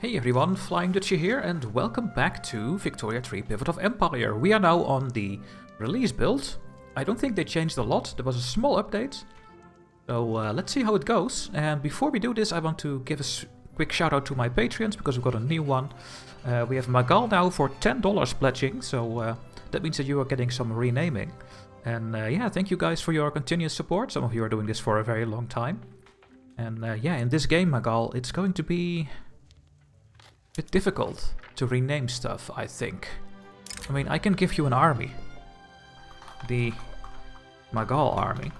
Hey everyone, Flying Dutchie here, and welcome back to Victoria 3 Pivot of Empire. We are now on the release build. I don't think they changed a lot, there was a small update. So let's see how it goes. And before we do this, I want to give a quick shout out to my Patreons, because we've got a new one. We have Magal now for $10 pledging, so that means that you are getting some renaming. And yeah, thank you guys for your continuous support. Some of you are doing this for a very long time. And yeah, in this game, Magal, it's going to be bit difficult to rename stuff, I think. I mean, I can give you an army. The Magal army.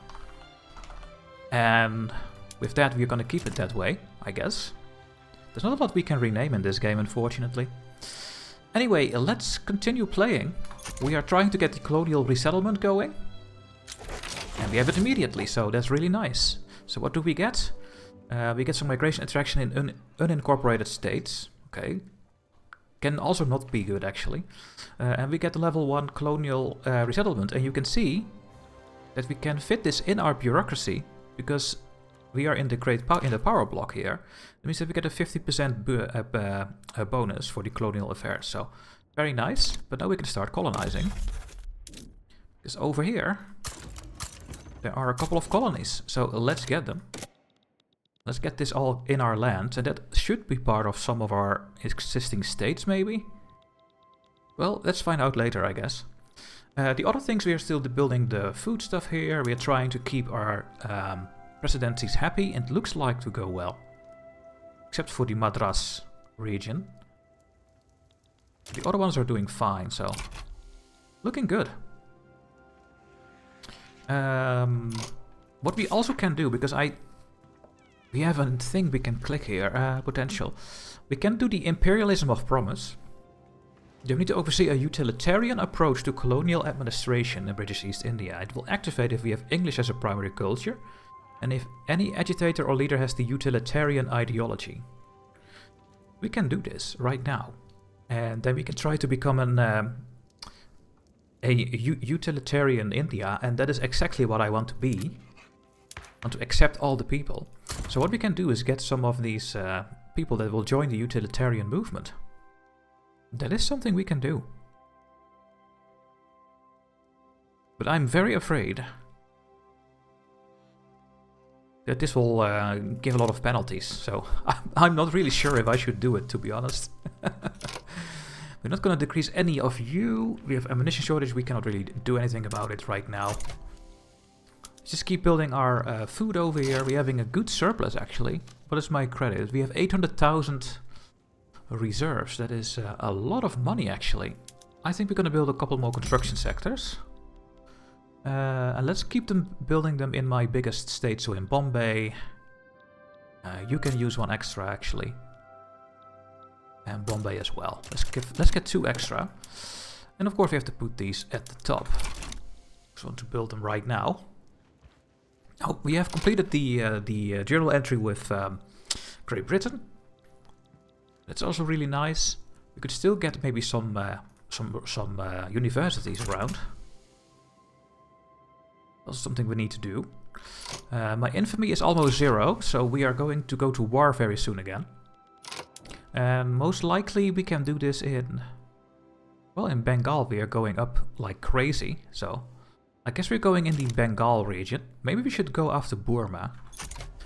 And with that, we're gonna keep it that way, I guess. There's not a lot we can rename in this game, unfortunately. Anyway, let's continue playing. We are trying to get the Colonial resettlement going. And we have it immediately, so that's really nice. So what do we get? We get some migration attraction in unincorporated states. Okay. Can also not be good, actually. And we get the level 1 colonial resettlement. And you can see that we can fit this in our bureaucracy, because we are in the power block here. That means that we get a 50% bonus for the colonial affairs. So, very nice. But now we can start colonizing. Because over here, there are a couple of colonies. So, let's get them. Let's get this all in our land, and that should be part of some of our existing states, maybe? Well, let's find out later, I guess. The other things, we are still building the food stuff here. We are trying to keep our presidencies happy, and it looks like to go well. Except for the Madras region. The other ones are doing fine, so looking good. What we also can do, because we have a thing we can click here, potential. We can do the imperialism of promise. You need to oversee a utilitarian approach to colonial administration in British East India. It will activate if we have English as a primary culture, and if any agitator or leader has the utilitarian ideology. We can do this right now. And then we can try to become a utilitarian India, and that is exactly what I want to be. I want to accept all the people. So what we can do is get some of these people that will join the utilitarian movement. That is something we can do. But I'm very afraid that this will give a lot of penalties. So I'm not really sure if I should do it, to be honest. We're not going to decrease any of you. We have ammunition shortage. We cannot really do anything about it right now. Just keep building our food over here. We're having a good surplus, actually. What is my credit? We have 800,000 reserves. That is a lot of money, actually. I think we're going to build a couple more construction sectors. And let's keep them building them in my biggest state, so in Bombay. You can use one extra, actually. And Bombay as well. Let's get 2 extra. And of course we have to put these at the top. Just want to build them right now. Oh, we have completed the journal entry with Great Britain. That's also really nice. We could still get maybe some universities around. That's something we need to do. My infamy is almost 0, so we are going to go to war very soon again. And most likely we can do this in... Well, in Bengal we are going up like crazy, so... I guess we're going in the Bengal region. Maybe we should go after Burma.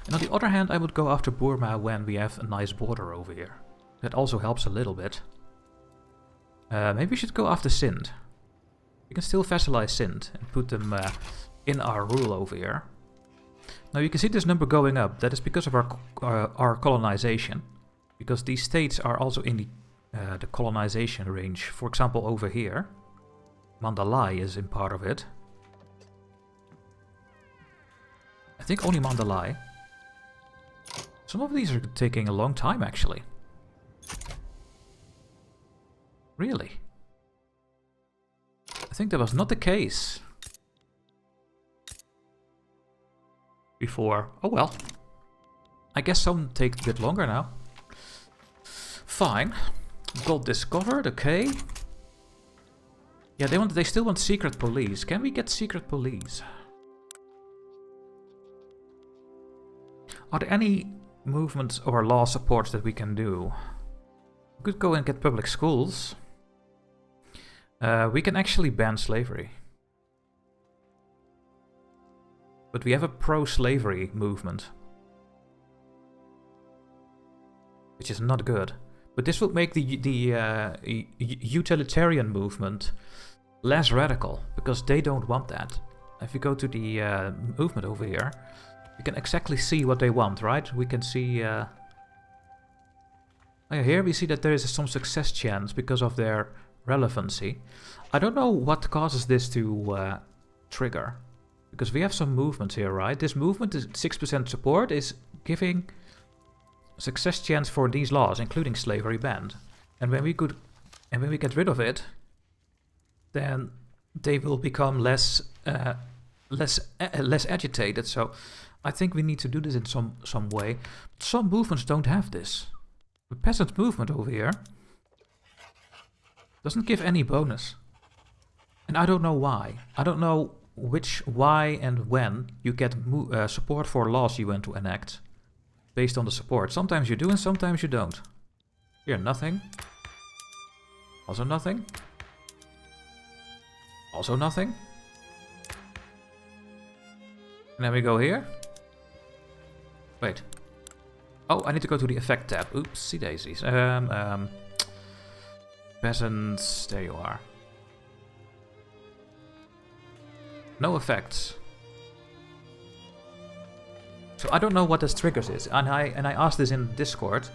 And on the other hand, I would go after Burma when we have a nice border over here. That also helps a little bit. Maybe we should go after Sindh. We can still vassalize Sindh and put them in our rule over here. Now you can see this number going up. That is because of our colonization. Because these states are also in the colonization range. For example, over here. Mandalay is in part of it. I think only Mandalay. Some of these are taking a long time, actually. Really? I think that was not the case before. Oh well. I guess some take a bit longer now. Fine. Gold discovered, okay. Yeah, they still want secret police. Can we get secret police? Are there any movements or law supports that we can do? Could go and get public schools. We can actually ban slavery. But we have a pro-slavery movement. Which is not good. But this would make the utilitarian movement less radical, because they don't want that. If you go to the movement over here, you can exactly see what they want, right? We can see... here we see that there is some success chance because of their relevancy. I don't know what causes this to trigger. Because we have some movements here, right? This movement is 6% support is giving success chance for these laws, including slavery banned. And when we get rid of it, then they will become less agitated. So I think we need to do this in some way. Some movements don't have this. The peasant movement over here doesn't give any bonus. And I don't know why. I don't know why and when you get support for laws you want to enact based on the support. Sometimes you do and sometimes you don't. Here, nothing. Also nothing. Also nothing. And then we go here. Wait. Oh, I need to go to the effect tab. Oopsie daisies. Peasants, there you are. No effects. So I don't know what this triggers is, and I asked this in Discord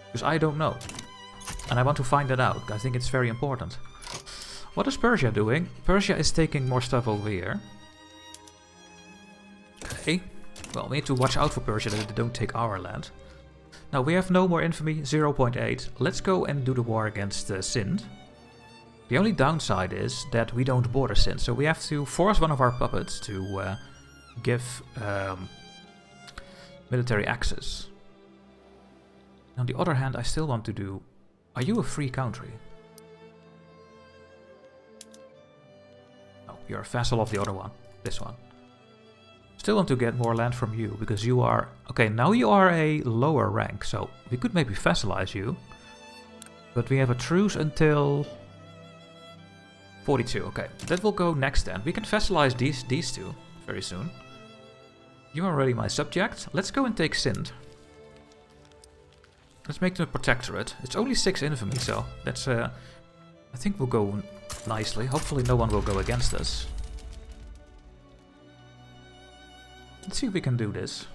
because I don't know, and I want to find that out. I think it's very important. What is Persia doing? Persia is taking more stuff over here. Okay. Well, we need to watch out for Persia that they don't take our land. Now we have no more infamy, 0.8. Let's go and do the war against Sindh. The only downside is that we don't border Sindh, so we have to force one of our puppets to give military access. On the other hand, I still want to do... Are you a free country? No, you're a vassal of the other one. This one. Still want to get more land from you, because you are... Okay, now you are a lower rank, so we could maybe vassalize you. But we have a truce until... 42, okay. That will go next then. We can vassalize these two very soon. You are already my subject. Let's go and take Sindh. Let's make them a protectorate. It's only 6 infamy, so that's... I think will go nicely. Hopefully no one will go against us. Let's see if we can do this.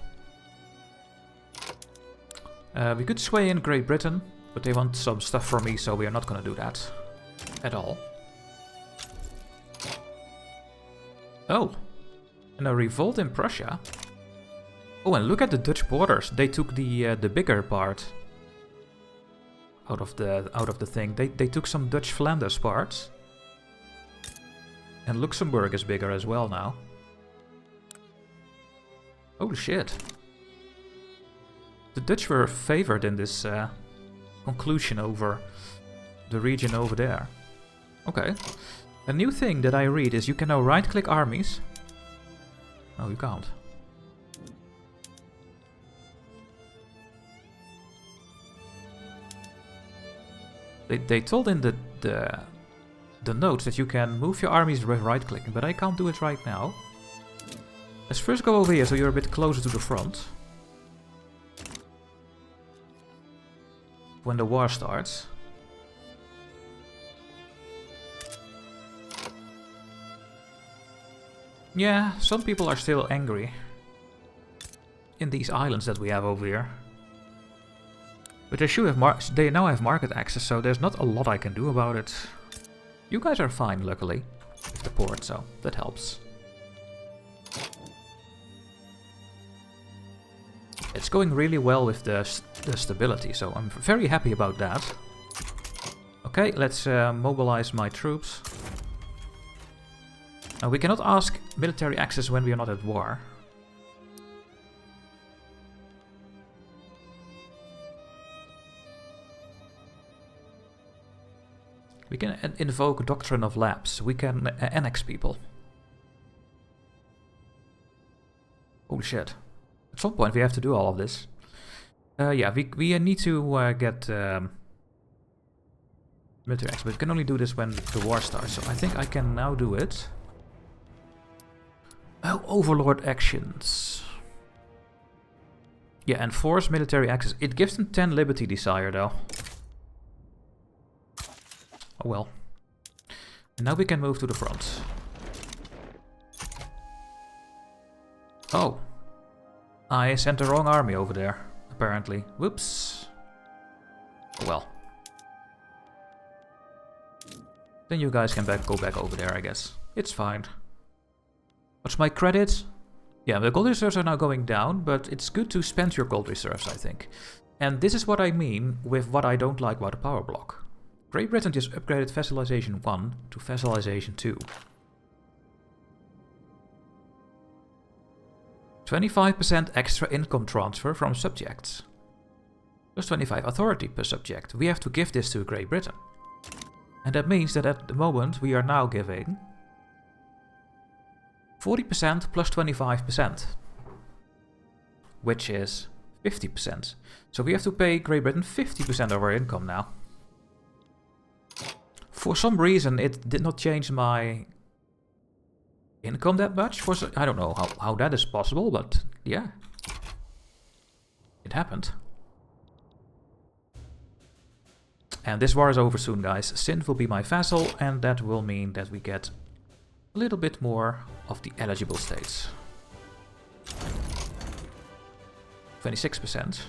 We could sway in Great Britain, but they want some stuff from me, so we are not going to do that. At all. Oh. And a revolt in Prussia. Oh, and look at the Dutch borders. They took the bigger part out of the thing. They took some Dutch Flanders parts. And Luxembourg is bigger as well now. Holy shit. The Dutch were favored in this conclusion over the region over there. Okay. A new thing that I read is you can now right-click armies. No, you can't. They told in the notes that you can move your armies with right-clicking, but I can't do it right now. Let's first go over here so you're a bit closer to the front. When the war starts. Yeah, some people are still angry in these islands that we have over here. But they should have they now have market access, so there's not a lot I can do about it. You guys are fine, luckily, with the port, so that helps. It's going really well with the stability, so I'm very happy about that. Okay, let's mobilize my troops. Now, we cannot ask military access when we are not at war. We can invoke Doctrine of Lapse. We can annex people. Holy shit. At some point we have to do all of this. Yeah, we need to get Military actions, but you can only do this when the war starts, so I think I can now do it. Oh, overlord actions. Yeah, enforce military access. It gives them 10 liberty desire though. Oh well. And now we can move to the front. Oh. I sent the wrong army over there, apparently. Whoops. Oh well. Then you guys can go back over there, I guess. It's fine. What's my credit? Yeah, the gold reserves are now going down, but it's good to spend your gold reserves, I think. And this is what I mean with what I don't like about the power block. Great Britain just upgraded Facilization 1 to Facilization 2. 25% extra income transfer from subjects. Plus 25 authority per subject. We have to give this to Great Britain. And that means that at the moment we are now giving 40% plus 25%. Which is 50%. So we have to pay Great Britain 50% of our income now. For some reason it did not change my income that much. I don't know how that is possible, but yeah. It happened. And this war is over soon, guys. Sindh will be my vassal, and that will mean that we get a little bit more of the eligible states. 26%.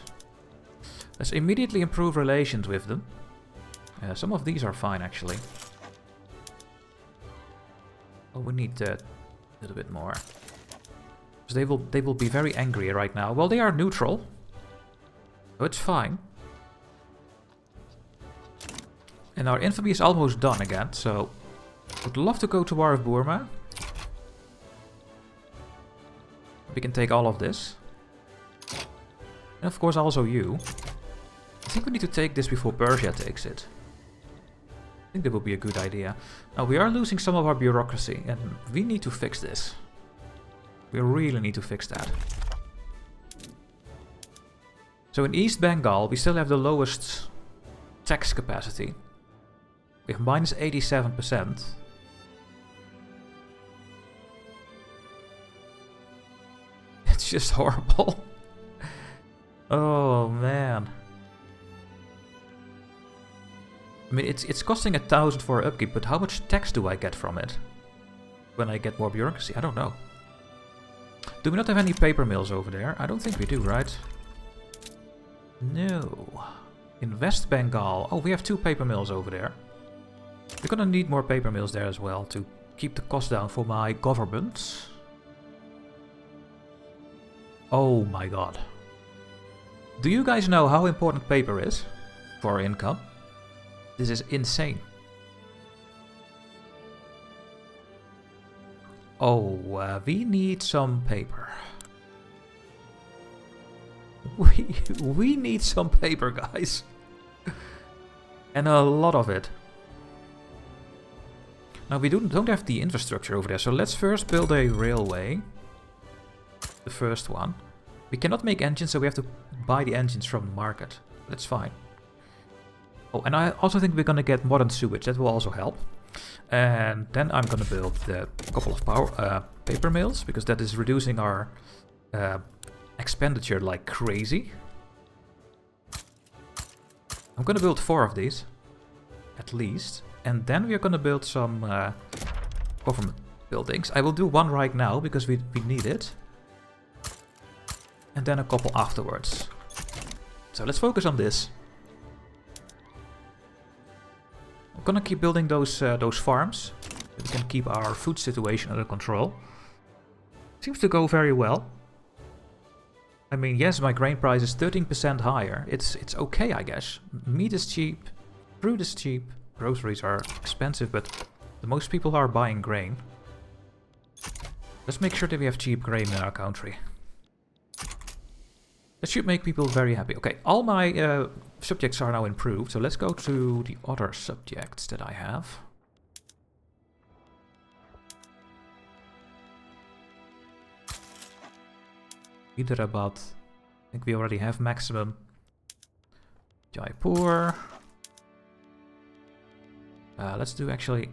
Let's immediately improve relations with them. Some of these are fine, actually. Oh, we need a little bit more. Because they will be very angry right now. Well, they are neutral. So it's fine. And our infamy is almost done again, so would love to go to war with Burma. We can take all of this. And of course also you. I think we need to take this before Persia takes it. I think that would be a good idea. Now we are losing some of our bureaucracy and we need to fix this. We really need to fix that. So in East Bengal we still have the lowest tax capacity. We have minus 87%. It's just horrible. Oh man. I mean, it's costing 1,000 for upkeep, but how much tax do I get from it? When I get more bureaucracy? I don't know. Do we not have any paper mills over there? I don't think we do, right? No. In West Bengal... Oh, we have 2 paper mills over there. We're gonna need more paper mills there as well to keep the cost down for my government. Oh my god. Do you guys know how important paper is for our income? This is insane. Oh, we need some paper. We need some paper, guys. And a lot of it. Now we don't have the infrastructure over there, so let's first build a railway. The first one. We cannot make engines, so we have to buy the engines from the market. That's fine. Oh, and I also think we're gonna get modern sewage. That will also help. And then I'm gonna build a couple of paper mills, because that is reducing our expenditure like crazy. I'm gonna build 4 of these, at least. And then we're gonna build some government buildings. I will do 1 right now, because we need it. And then a couple afterwards. So let's focus on this. I'm gonna keep building those farms. So we can keep our food situation under control. Seems to go very well. I mean, yes, my grain price is 13% higher. It's okay, I guess. Meat is cheap. Fruit is cheap. Groceries are expensive, but the most people are buying grain. Let's make sure that we have cheap grain in our country. That should make people very happy. Okay, all my subjects are now improved, so let's go to the other subjects that I have. Hyderabad. I think we already have maximum. Jaipur. Let's do actually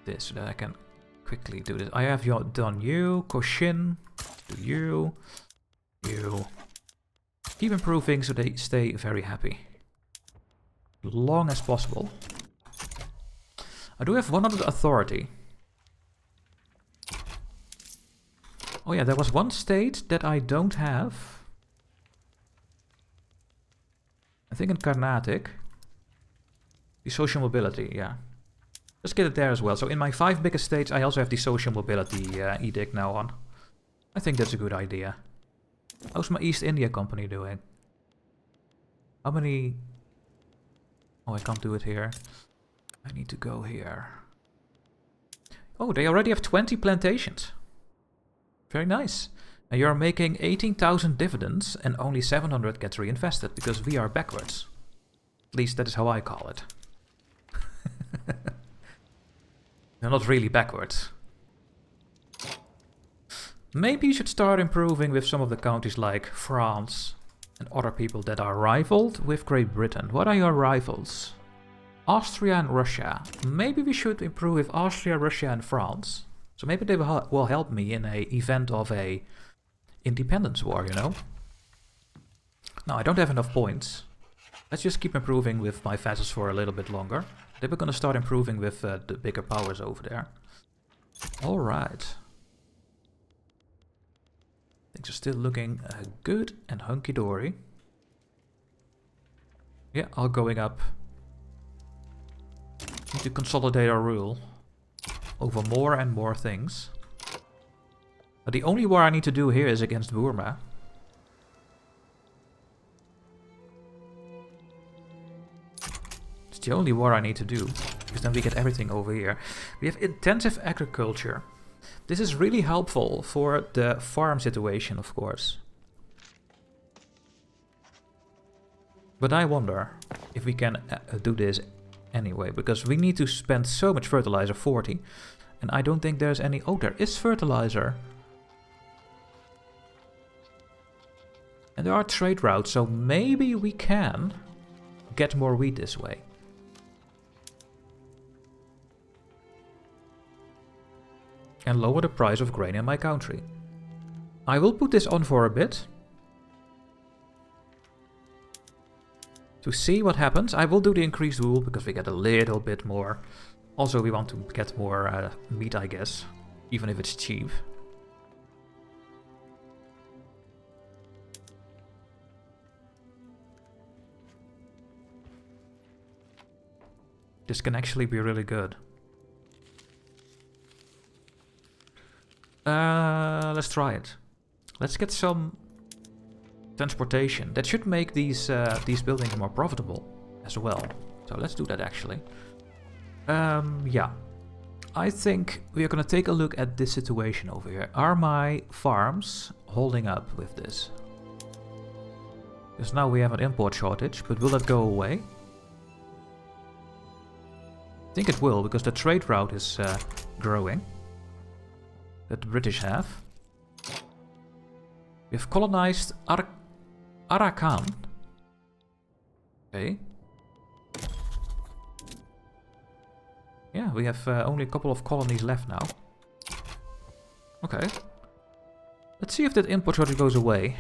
this so that I can quickly do this. I have done you, Koshin, do you, you. Keep improving so they stay very happy. Long as possible. I do have 100 authority. Oh yeah, there was one state that I don't have. I think in Carnatic. The social mobility, yeah. Let's get it there as well. So in my 5 biggest states, I also have the social mobility edict now on. I think that's a good idea. How's my East India Company doing? How many... Oh, I can't do it here. I need to go here. Oh, they already have 20 plantations. Very nice. And you're making 18,000 dividends and only 700 gets reinvested because we are backwards. At least that is how I call it. They're not really backwards. Maybe you should start improving with some of the countries like France and other people that are rivaled with Great Britain. What are your rivals? Austria and Russia. Maybe we should improve with Austria, Russia and France. So maybe they will help me in a event of a independence war, you know? No, I don't have enough points. Let's just keep improving with my vassals for a little bit longer. Then we're gonna start improving with the bigger powers over there. Alright. Things are still looking good and hunky-dory. Yeah, all going up. Need to consolidate our rule over more and more things. But the only war I need to do here is against Burma. It's the only war I need to do, because then we get everything over here. We have intensive agriculture. This is really helpful for the farm situation, of course. But I wonder if we can do this anyway, because we need to spend so much fertilizer, 40. And I don't think there's any... Oh, there is fertilizer. And there are trade routes, so maybe we can get more wheat this way. And lower the price of grain in my country. I will put this on for a bit. To see what happens. I will do the increased wool because we get a little bit more. Also, we want to get more meat, I guess. Even if it's cheap. This can actually be really good. Let's try it. Let's get some transportation. That should make these buildings more profitable as well. So let's do that actually. Yeah. I think we are gonna take a look at this situation over here. Are my farms holding up with this? Because now we have an import shortage, but will that go away? I think it will, because the trade route is growing. That the British have. We have colonized Arakan. Okay. Yeah, we have only a couple of colonies left now. Okay. Let's see if that import shortage goes away.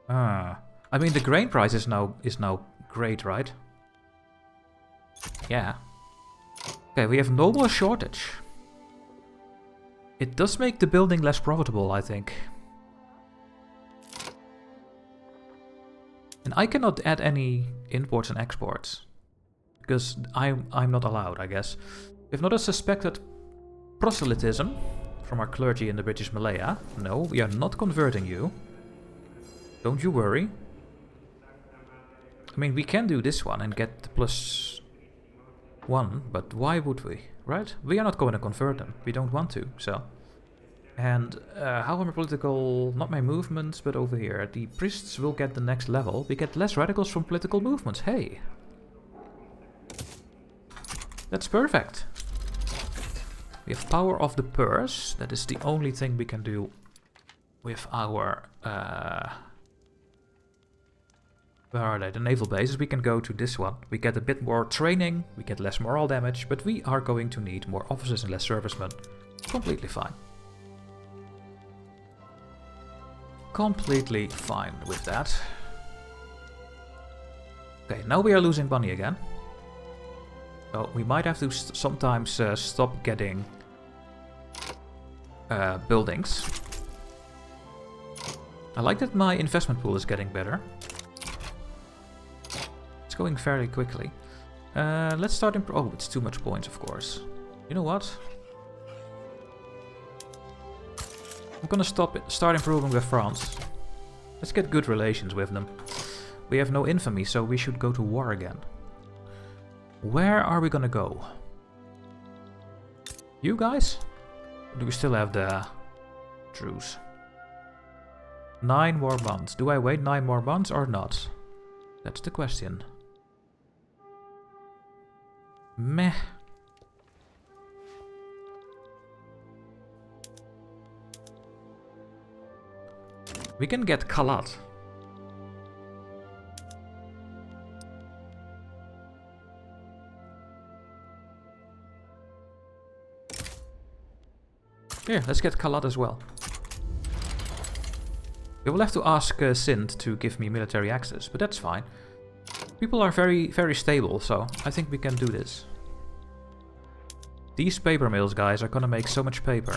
Ah. I mean, the grain price is now great, right? Yeah. Okay, we have no more shortage. It does make the building less profitable, I think. And I cannot add any imports and exports. Because I'm not allowed, I guess. We have not a suspected proselytism from our clergy in the British Malaya. No, we are not converting you. Don't you worry. I mean, we can do this one and get the +1, but why would we, right? We are not going to convert them. We don't want to, so. And how am I political? Not my movements, but over here. The priests will get the next level. We get less radicals from political movements. Hey! That's perfect. We have power of the purse. That is the only thing we can do with our Where are they? The naval bases. We can go to this one. We get a bit more training, we get less morale damage, but we are going to need more officers and less servicemen. Completely fine. Completely fine with that. Okay, now we are losing money again. So we might have to sometimes stop getting buildings. I like that my investment pool is getting better. It's going fairly quickly. Let's start oh, it's too much points, of course. You know what? I'm gonna start improving with France. Let's get good relations with them. We have no infamy, so we should go to war again. Where are we gonna go? You guys? Or do we still have the truce? 9 more months. Do I wait 9 more months or not? That's the question. Meh. We can get Kalat. Here, let's get Kalat as well. We will have to ask Sindh to give me military access, but that's fine. People are very stable, so I think we can do this. These paper mills, guys, are gonna make so much paper.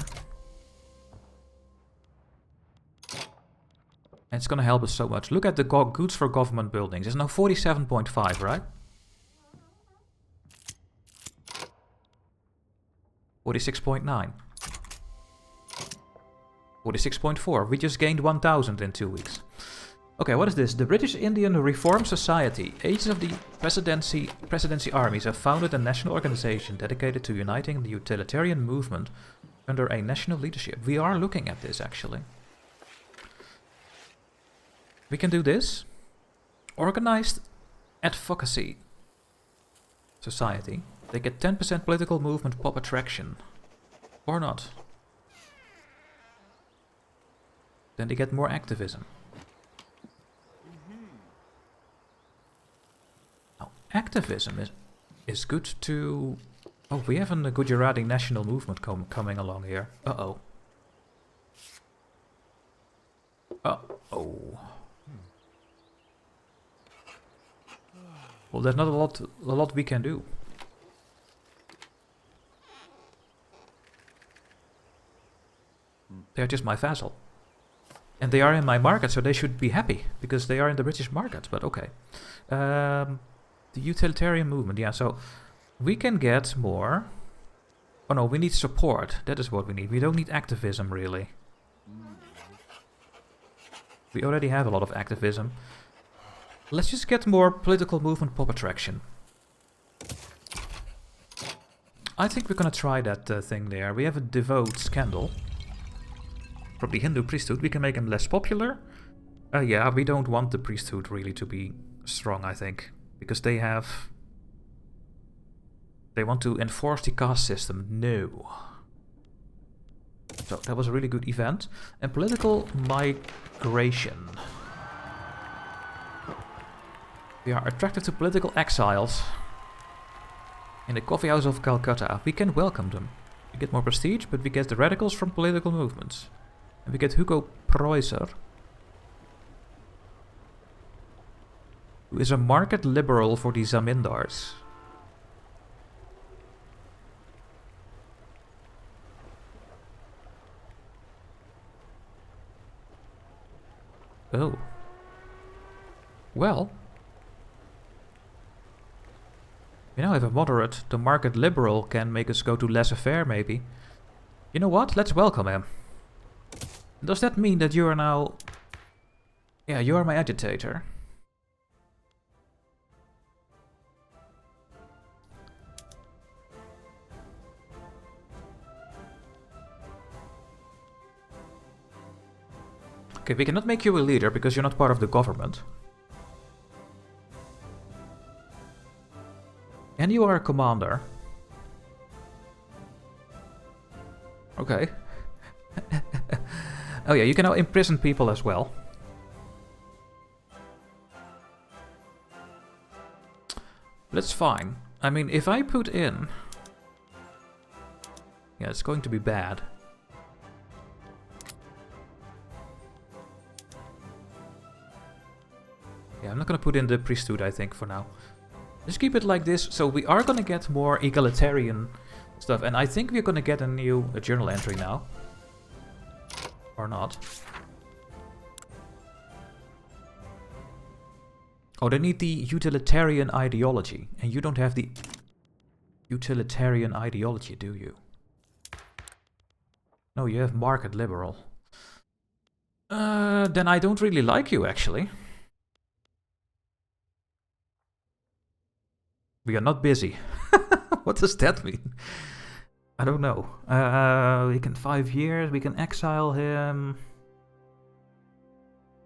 And it's gonna help us so much. Look at the goods for government buildings. It's now 47.5, right? 46.9. 46.4. We just gained 1,000 in 2 weeks. Okay, what is this? The British Indian Reform Society. Agents of the presidency armies have founded a national organization dedicated to uniting the utilitarian movement under a national leadership. We are looking at this, actually. We can do this. Organized Advocacy Society. They get 10% political movement pop attraction. Or not. Then they get more activism. Now, activism is good to... Oh, we have a Gujarati national movement coming along here. Uh-oh. Uh-oh. Well, there's not a lot we can do. They're just my vassal. And they are in my market, so they should be happy, because they are in the British market, but okay. The utilitarian movement, yeah, so we can get more... Oh no, we need support, that is what we need. We don't need activism, really. We already have a lot of activism. Let's just get more political movement pop attraction. I think we're gonna try that thing there. We have a devout scandal. From the Hindu priesthood, we can make them less popular. Yeah, we don't want the priesthood really to be strong, I think. Because they want to enforce the caste system. No. So, that was a really good event. And political migration. We are attracted to political exiles. In the coffee house of Calcutta. We can welcome them. We get more prestige, but we get the radicals from political movements. And we get Hugo Preußer, who is a market liberal for the Zamindars. Oh. Well. We now have a moderate. The market liberal can make us go to laissez-faire, maybe. You know what? Let's welcome him. Does that mean that you are now... Yeah, you are my agitator. Okay, we cannot make you a leader because you're not part of the government. And you are a commander. Okay. Oh yeah, you can now imprison people as well. But it's fine. I mean, if I put in... Yeah, it's going to be bad. Yeah, I'm not going to put in the priesthood, I think, for now. Just keep it like this. So we are going to get more egalitarian stuff. And I think we're going to get a new journal entry now. Or not. Oh, they need the utilitarian ideology. And you don't have the utilitarian ideology, do you? No, you have market liberal. Then I don't really like you, actually. We are not busy. What does that mean? I don't know. We can 5 years, we can exile him.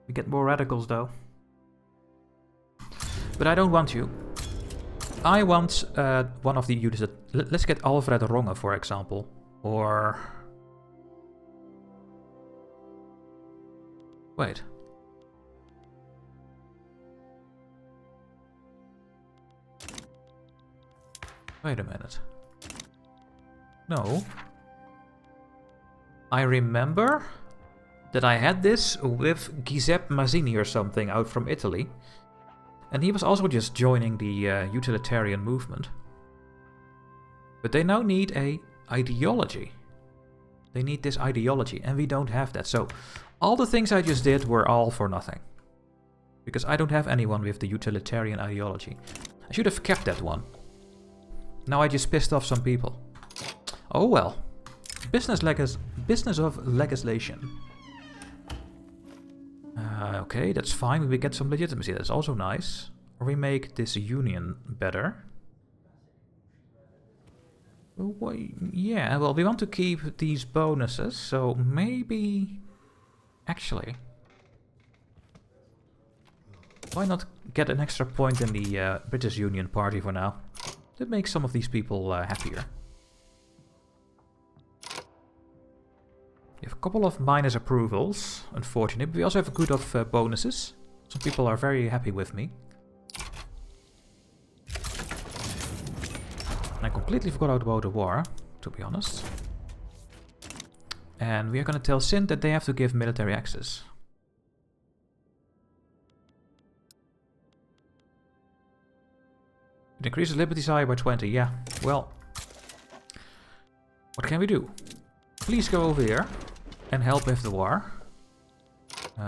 We get more radicals, though. But I don't want you. I want one of the units that... Let's get Alfred Ronge, for example. Or... Wait. Wait a minute. No. I remember that I had this with Giuseppe Mazzini or something out from Italy. And he was also just joining the utilitarian movement. But they now need a ideology. They need this ideology, and we don't have that. So all the things I just did were all for nothing. Because I don't have anyone with the utilitarian ideology. I should have kept that one. Now I just pissed off some people. Oh well. Business of legislation. Okay, that's fine. We get some legitimacy. That's also nice. Or we make this union better. Well, yeah, well, we want to keep these bonuses, so maybe... Actually... Why not get an extra point in the British Union Party for now? That makes some of these people happier. We have a couple of minus approvals, unfortunately, but we also have a good of bonuses. Some people are very happy with me. I completely forgot about the war, to be honest. And we are going to tell Sindh that they have to give military access. It increases liberty sire by 20, yeah. Well, what can we do? Please go over here and help with the war.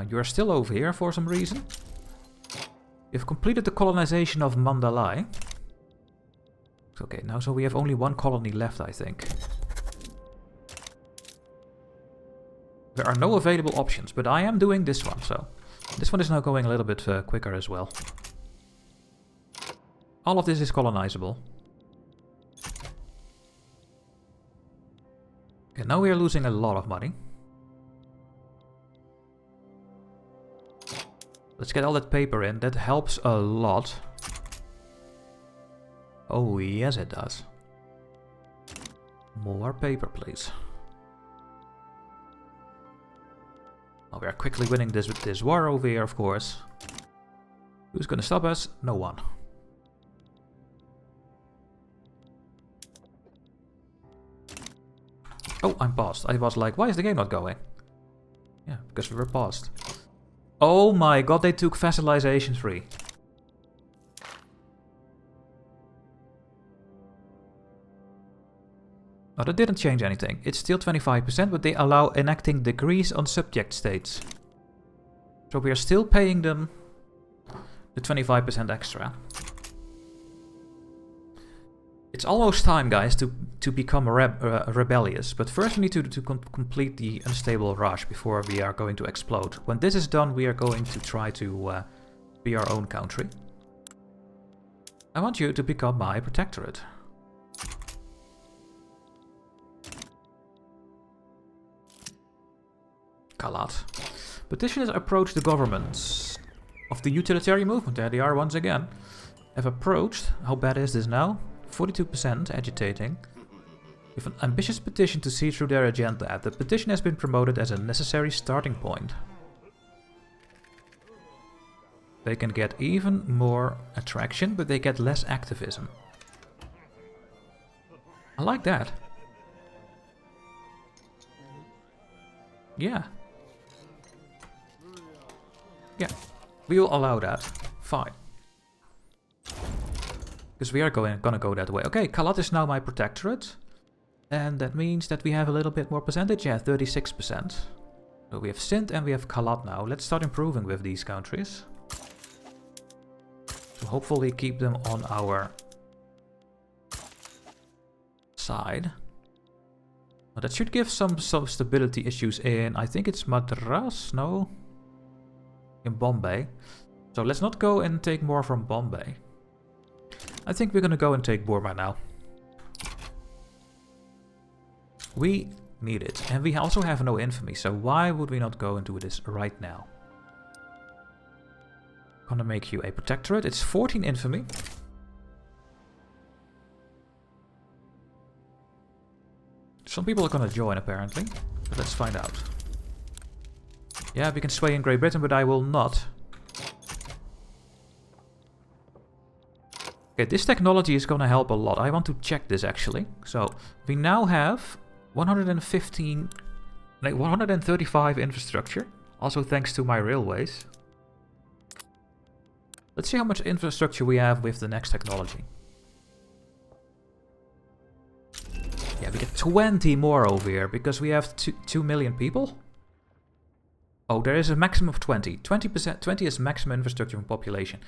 You are still over here for some reason. You've completed the colonization of Mandalay. Okay, now so we have only one colony left, I think. There are no available options, but I am doing this one, so... This one is now going a little bit quicker as well. All of this is colonizable. Okay, now we are losing a lot of money. Let's get all that paper in. That helps a lot. Oh, yes it does. More paper, please. Well, we are quickly winning this war over here, of course. Who's gonna stop us? No one. Oh, I'm paused. I was like, why is the game not going? Yeah, because we were paused. Oh my god, they took Facilization 3. Oh, that didn't change anything. It's still 25%, but they allow enacting decrees on subject states. So we are still paying them the 25% extra. It's almost time, guys, to become rebellious. But first we need to complete the unstable rush before we are going to explode. When this is done, we are going to try to be our own country. I want you to become my protectorate. Kalat. Petitioners approach the governments of the utilitarian movement. There they are once again. Have approached. How bad is this now? 42% agitating. With an ambitious petition to see through their agenda. The petition has been promoted as a necessary starting point. They can get even more attraction, but they get less activism. I like that. Yeah. Yeah, we will allow that. Fine. Because we are gonna go that way. Okay, Kalat is now my protectorate. And that means that we have a little bit more percentage. Yeah, 36%. So we have Sindh and we have Kalat now. Let's start improving with these countries. So hopefully keep them on our side. Well, that should give some stability issues in, I think it's Madras, no? In Bombay. So let's not go and take more from Bombay. I think we're gonna go and take Burma now. We need it. And we also have no infamy, so why would we not go and do this right now? Gonna make you a protectorate. It's 14 infamy. Some people are gonna join apparently, but let's find out. Yeah, we can sway in Great Britain, but I will not. Okay, this technology is gonna help a lot. I want to check this actually. So we now have 135 infrastructure. Also thanks to my railways. Let's see how much infrastructure we have with the next technology. Yeah, we get 20 more over here because we have 2 million people. Oh, there is a maximum of 20. 20%, 20 is maximum infrastructure and population.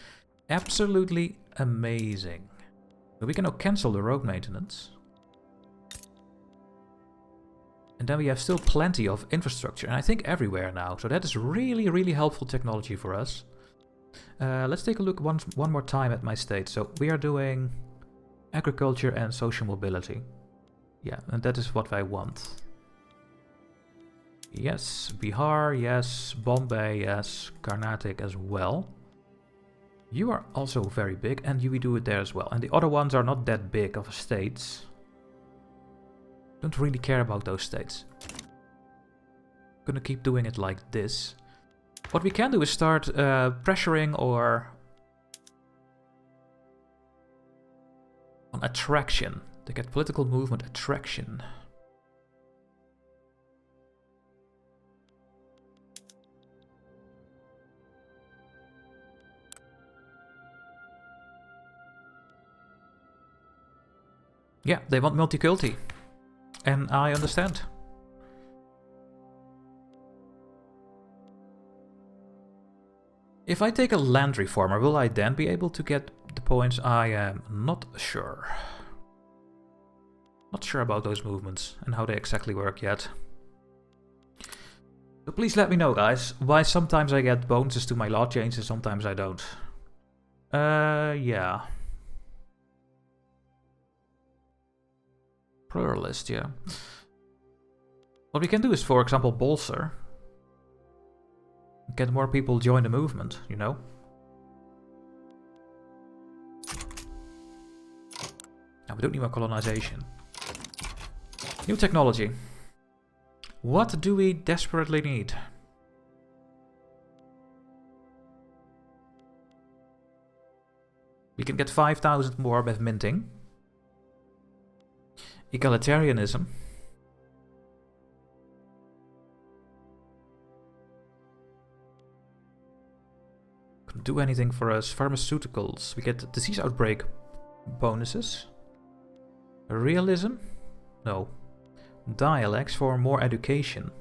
Absolutely amazing. So we can now cancel the road maintenance. And then we have still plenty of infrastructure, and I think everywhere now. So that is really, really helpful technology for us. Let's take a look one more time at my state. So we are doing agriculture and social mobility. Yeah, and that is what I want. Yes, Bihar, yes, Bombay, yes, Karnataka as well. You are also very big, and we do it there as well. And the other ones are not that big of states. Don't really care about those states. Gonna keep doing it like this. What we can do is start pressuring or on attraction. To get political movement attraction. Yeah, they want multiculti. And I understand. If I take a land reformer, will I then be able to get the points? I am not sure. Not sure about those movements and how they exactly work yet. So please let me know, guys, why sometimes I get bonuses to my law change and sometimes I don't. Yeah. Pluralist, yeah. What we can do is, for example, bolster. Get more people join the movement, you know? Now, we don't need more colonization. New technology. What do we desperately need? We can get 5,000 more with minting. Egalitarianism. Couldn't do anything for us. Pharmaceuticals. We get disease outbreak bonuses. Realism? No. Dialects for more education.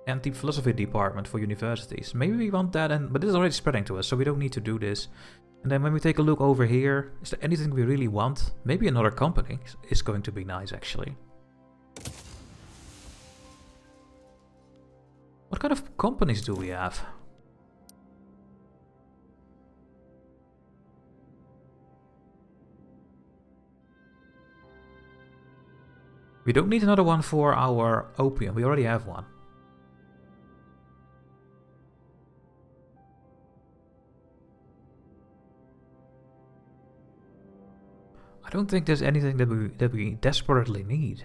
Anti-philosophy department for universities. Maybe we want that, but this is already spreading to us, so we don't need to do this. And then when we take a look over here, is there anything we really want? Maybe another company is going to be nice, actually. What kind of companies do we have? We don't need another one for our opium. We already have one. I don't think there's anything that we desperately need.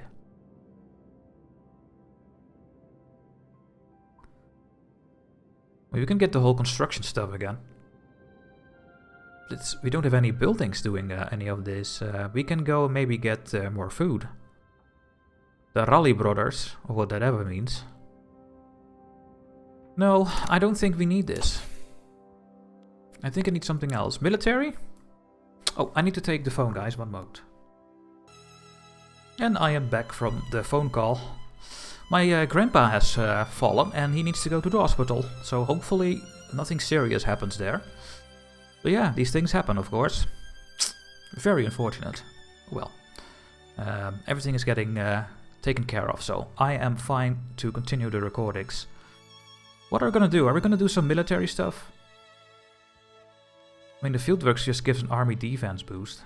Well, you can get the whole construction stuff again. we don't have any buildings doing any of this. We can go maybe get more food. The Raleigh brothers, or what that ever means. No, I don't think we need this. I think I need something else. Military? Oh, I need to take the phone, guys. One moment. And I am back from the phone call. My grandpa has fallen and he needs to go to the hospital. So hopefully nothing serious happens there. But yeah, these things happen, of course. Very unfortunate. Well, everything is getting taken care of, so I am fine to continue the recordings. What are we gonna do? Are we gonna do some military stuff? I mean, the fieldworks just gives an army defense boost.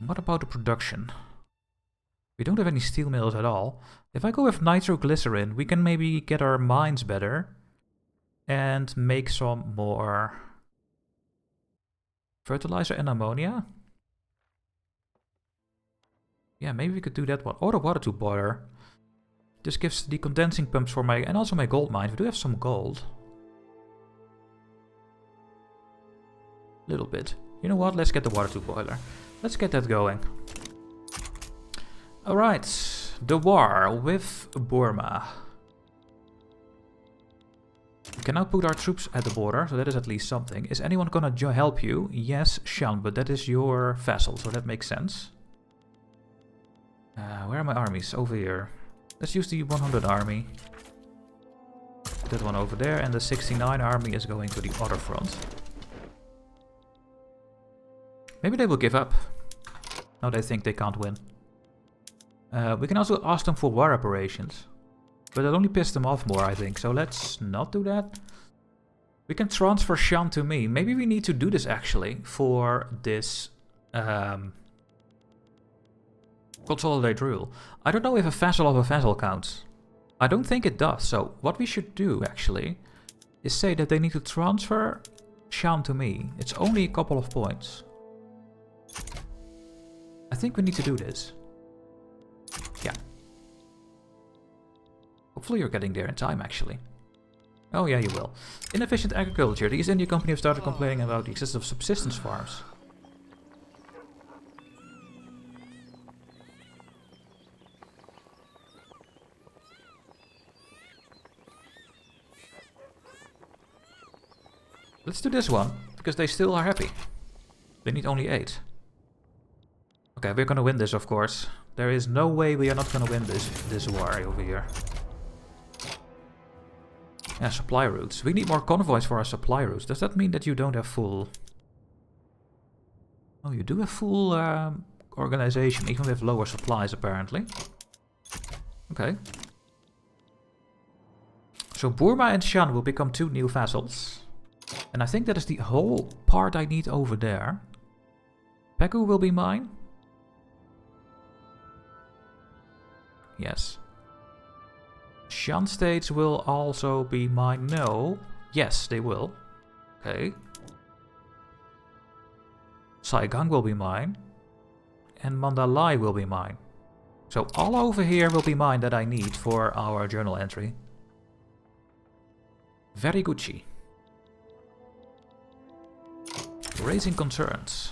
What about the production? We don't have any steel mills at all. If I go with nitroglycerin, we can maybe get our mines better. And make some more fertilizer and ammonia. Yeah, maybe we could do that one. Or the water tube boiler. This gives the condensing pumps for my... and also my gold mines. We do have some gold. Little bit. You know what? Let's get the water tube boiler. Let's get that going. Alright. The war with Burma. We can now put our troops at the border, so that is at least something. Is anyone gonna help you? Yes, Shan, but that is your vassal, so that makes sense. Where are my armies? Over here. Let's use the 100 army. Put that one over there, and the 69 army is going to the other front. Maybe they will give up. No, they think they can't win. We can also ask them for war operations. But that only pissed them off more, I think. So let's not do that. We can transfer Shan to me. Maybe we need to do this, actually, for this consolidate rule. I don't know if a vassal of a vassal counts. I don't think it does. So what we should do, actually, is say that they need to transfer Shan to me. It's only a couple of points. I think we need to do this. Yeah. Hopefully you're getting there in time, actually. Oh yeah, you will. Inefficient agriculture. The East India Company have started complaining about the existence of subsistence farms. Let's do this one, because they still are happy. They need only 8. Okay, we're gonna win this, of course. There is no way we are not gonna win this war over here. Yeah, supply routes. We need more convoys for our supply routes. Does that mean that you don't have full... Oh, you do have full organization, even with lower supplies, apparently. Okay. So Burma and Shan will become 2 new vassals. And I think that is the whole part I need over there. Pegu will be mine. Yes. Shan states will also be mine. No. Yes, they will. Okay. Saigang will be mine. And Mandalay will be mine. So all over here will be mine that I need for our journal entry. Very Gucci. Raising concerns.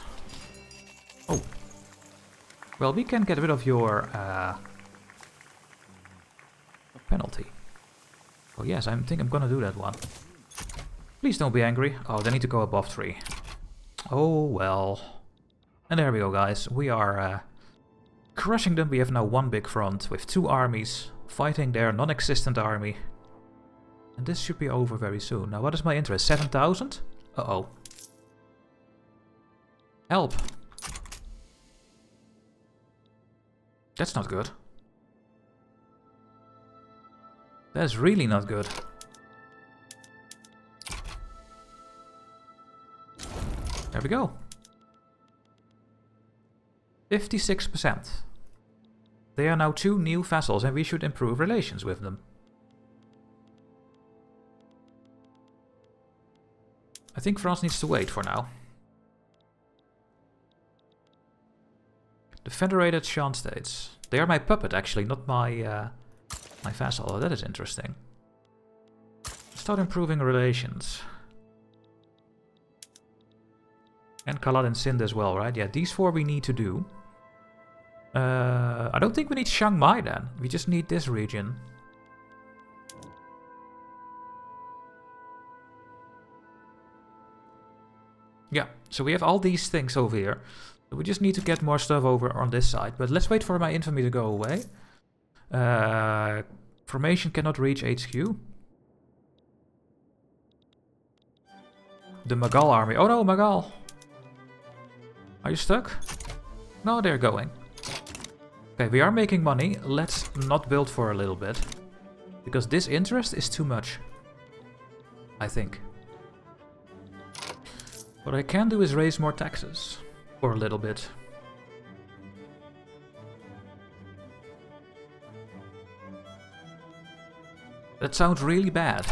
Oh. Well, we can get rid of your penalty. Oh yes, I think I'm gonna do that one. Please don't be angry. Oh, they need to go above 3. Oh well. And there we go, guys. We are crushing them. We have now 1 big front with 2 armies fighting their non-existent army. And this should be over very soon. Now, what is my interest? 7,000? Uh-oh. Help. That's not good. That's really not good. There we go. 56%. They are now 2 new vassals and we should improve relations with them. I think France needs to wait for now. The Federated Shan States. They are my puppet, actually, not my my vassal. Oh, that is interesting. Start improving relations. And Kalat and Sind as well, right? Yeah, these 4 we need to do. I don't think we need Chiang Mai then. We just need this region. Yeah, so we have all these things over here. We just need to get more stuff over on this side. But let's wait for my infamy to go away. Formation cannot reach HQ. The Magal army. Oh no, Magal! Are you stuck? No, they're going. Okay, we are making money. Let's not build for a little bit. Because this interest is too much. I think. What I can do is raise more taxes. For a little bit. That sounds really bad.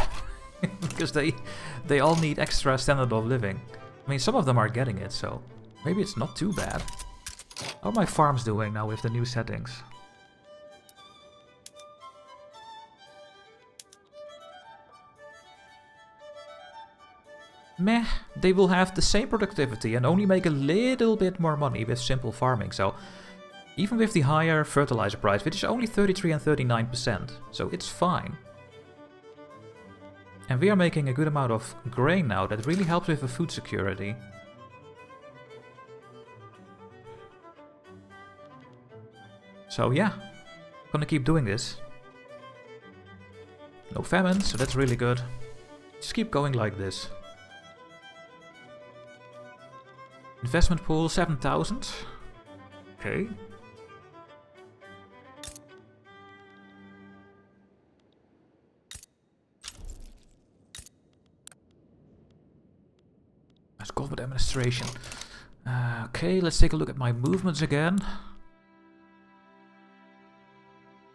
Because they all need extra standard of living. I mean, some of them are getting it, so maybe it's not too bad. How are my farms doing now with the new settings? Meh, they will have the same productivity and only make a little bit more money with simple farming. So even with the higher fertilizer price, which is only 33 and 39%, so it's fine. And we are making a good amount of grain now that really helps with the food security. So yeah, gonna keep doing this. No famines, so that's really good. Just keep going like this. Investment pool 7,000. Okay. Let's go with administration. Okay, let's take a look at my movements again.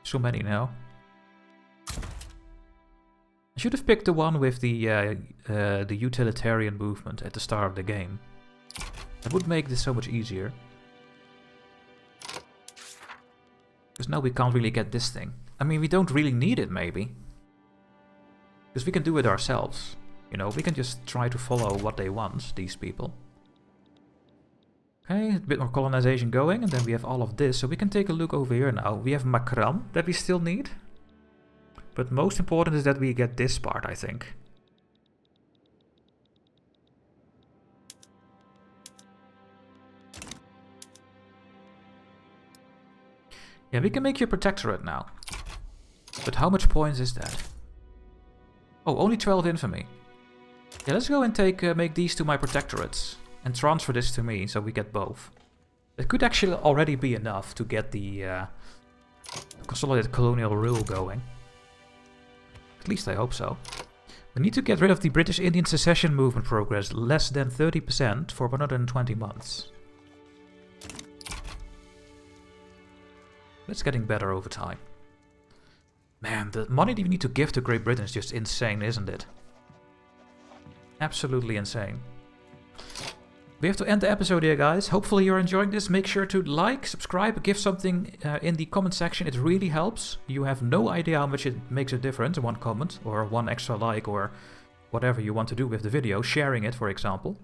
So many now. I should have picked the one with the utilitarian movement at the start of the game. That would make this so much easier. Because now we can't really get this thing. I mean, we don't really need it, maybe. Because we can do it ourselves. You know, we can just try to follow what they want, these people. Okay, a bit more colonization going, and then we have all of this. So we can take a look over here now. We have Makram that we still need. But most important is that we get this part, I think. Yeah, we can make you a protectorate now. But how much points is that? Oh, only 12 infamy. Yeah, let's go and make these two my protectorates. And transfer this to me, so we get both. It could actually already be enough to get the consolidated colonial rule going. At least I hope so. We need to get rid of the British Indian secession movement progress, less than 30% for 120 months. That's getting better over time. Man, the money that we need to give to Great Britain is just insane, isn't it? Absolutely insane. We have to end the episode here, guys. Hopefully you're enjoying this. Make sure to like, subscribe, give something in the comment section. It really helps. You have no idea how much it makes a difference, one comment, or one extra like, or whatever you want to do with the video. Sharing it, for example.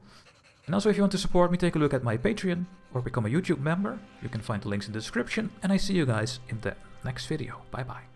And also, if you want to support me, take a look at my Patreon, or become a YouTube member. You can find the links in the description. And I see you guys in the next video. Bye-bye.